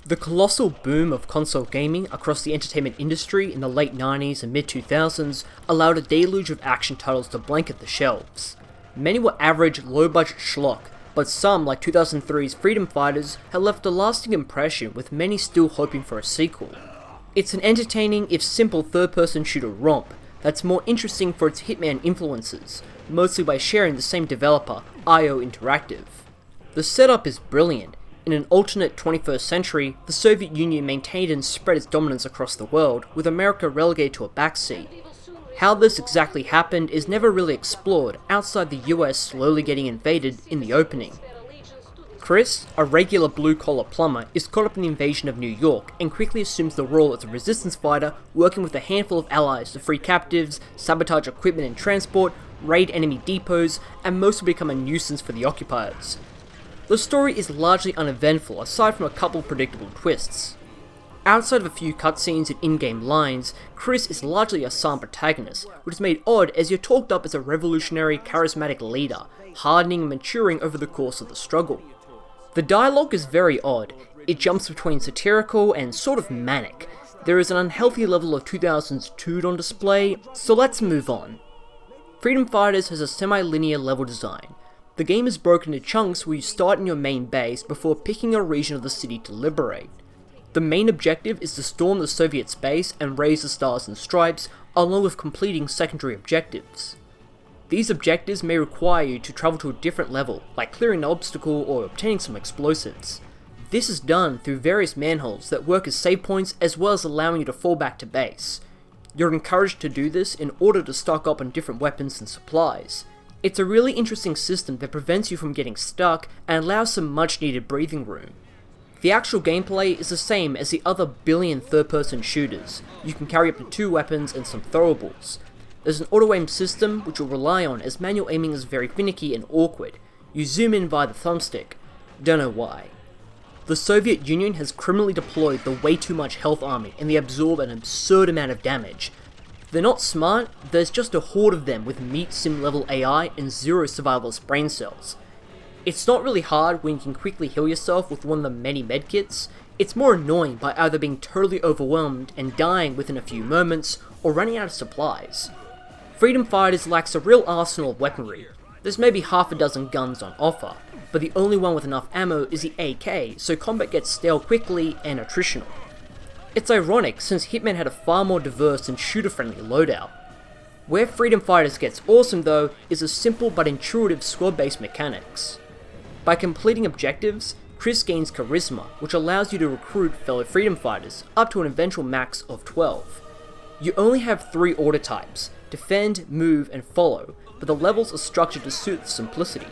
The colossal boom of console gaming across the entertainment industry in the late 90s and mid-2000s allowed a deluge of action titles to blanket the shelves. Many were average, low-budget schlock, but some, like 2003's Freedom Fighters, had left a lasting impression, with many still hoping for a sequel. It's an entertaining, if simple, third-person shooter romp that's more interesting for its Hitman influences, mostly by sharing the same developer, IO Interactive. The setup is brilliant. In an alternate 21st century, the Soviet Union maintained and spread its dominance across the world, with America relegated to a backseat. How this exactly happened is never really explored, outside the US slowly getting invaded in the opening. Chris, a regular blue-collar plumber, is caught up in the invasion of New York and quickly assumes the role as a resistance fighter, working with a handful of allies to free captives, sabotage equipment and transport, raid enemy depots, and mostly become a nuisance for the occupiers. The story is largely uneventful, aside from a couple predictable twists. Outside of a few cutscenes and in-game lines, Chris is largely a silent protagonist, which is made odd as you're talked up as a revolutionary, charismatic leader, hardening and maturing over the course of the struggle. The dialogue is very odd. It jumps between satirical and sort of manic. There is an unhealthy level of 2000s tood on display, so let's move on. Freedom Fighters has a semi-linear level design. The game is broken into chunks where you start in your main base before picking a region of the city to liberate. The main objective is to storm the Soviet space and raise the Stars and Stripes, along with completing secondary objectives. These objectives may require you to travel to a different level, like clearing an obstacle or obtaining some explosives. This is done through various manholes that work as save points, as well as allowing you to fall back to base. You're encouraged to do this in order to stock up on different weapons and supplies. It's a really interesting system that prevents you from getting stuck and allows some much needed breathing room. The actual gameplay is the same as the other billion third-person shooters. You can carry up to 2 weapons and some throwables. There's an auto-aim system which you'll rely on, as manual aiming is very finicky and awkward. You zoom in via the thumbstick. Don't know why. The Soviet Union has criminally deployed the way too much health army, and they absorb an absurd amount of damage. They're not smart, there's just a horde of them with meat sim level AI and 0 survivalist brain cells. It's not really hard when you can quickly heal yourself with one of the many medkits. It's more annoying by either being totally overwhelmed and dying within a few moments, or running out of supplies. Freedom Fighters lacks a real arsenal of weaponry. There's maybe half a dozen guns on offer, but the only one with enough ammo is the AK, so combat gets stale quickly and attritional. It's ironic, since Hitman had a far more diverse and shooter-friendly loadout. Where Freedom Fighters gets awesome though, is the simple but intuitive squad-based mechanics. By completing objectives, Chris gains charisma, which allows you to recruit fellow Freedom Fighters, up to an eventual max of 12. You only have 3 order types: defend, move, and follow, but the levels are structured to suit the simplicity.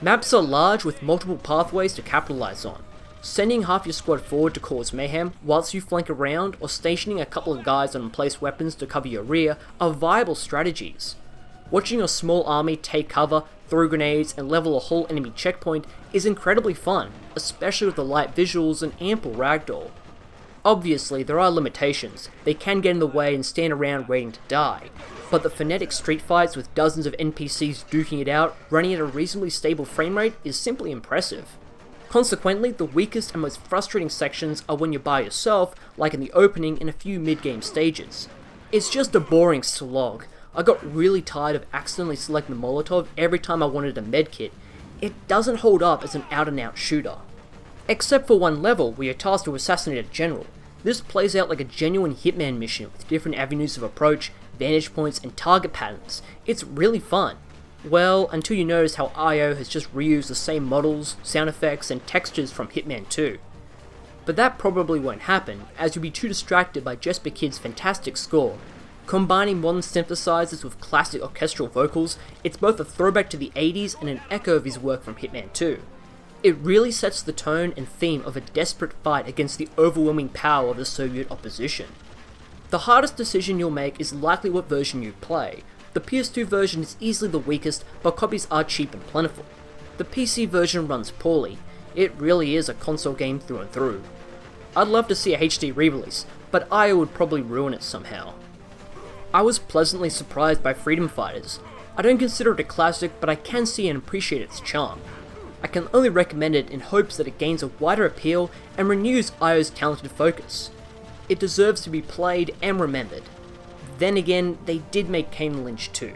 Maps are large with multiple pathways to capitalize on. Sending half your squad forward to cause mayhem whilst you flank around, or stationing a couple of guys on emplaced weapons to cover your rear, are viable strategies. Watching your small army take cover, throw grenades, and level a whole enemy checkpoint is incredibly fun, especially with the light visuals and ample ragdoll. Obviously, there are limitations. They can get in the way and stand around waiting to die, but the frenetic street fights with dozens of NPCs duking it out, running at a reasonably stable frame rate, is simply impressive. Consequently, the weakest and most frustrating sections are when you're by yourself, like in the opening and a few mid-game stages. It's just a boring slog. I got really tired of accidentally selecting the Molotov every time I wanted a medkit. It doesn't hold up as an out-and-out shooter. Except for one level where you're tasked to assassinate a general. This plays out like a genuine Hitman mission with different avenues of approach, vantage points, and target patterns. It's really fun. Well, until you notice how IO has just reused the same models, sound effects, and textures from Hitman 2. But that probably won't happen, as you'll be too distracted by Jesper Kid's fantastic score. Combining modern synthesizers with classic orchestral vocals, it's both a throwback to the 80s and an echo of his work from Hitman 2. It really sets the tone and theme of a desperate fight against the overwhelming power of the Soviet opposition. The hardest decision you'll make is likely what version you play. The PS2 version is easily the weakest, but copies are cheap and plentiful. The PC version runs poorly. It really is a console game through and through. I'd love to see a HD re-release, but IO would probably ruin it somehow. I was pleasantly surprised by Freedom Fighters. I don't consider it a classic, but I can see and appreciate its charm. I can only recommend it in hopes that it gains a wider appeal and renews IO's talented focus. It deserves to be played and remembered. Then again, they did make Kane Lynch 2.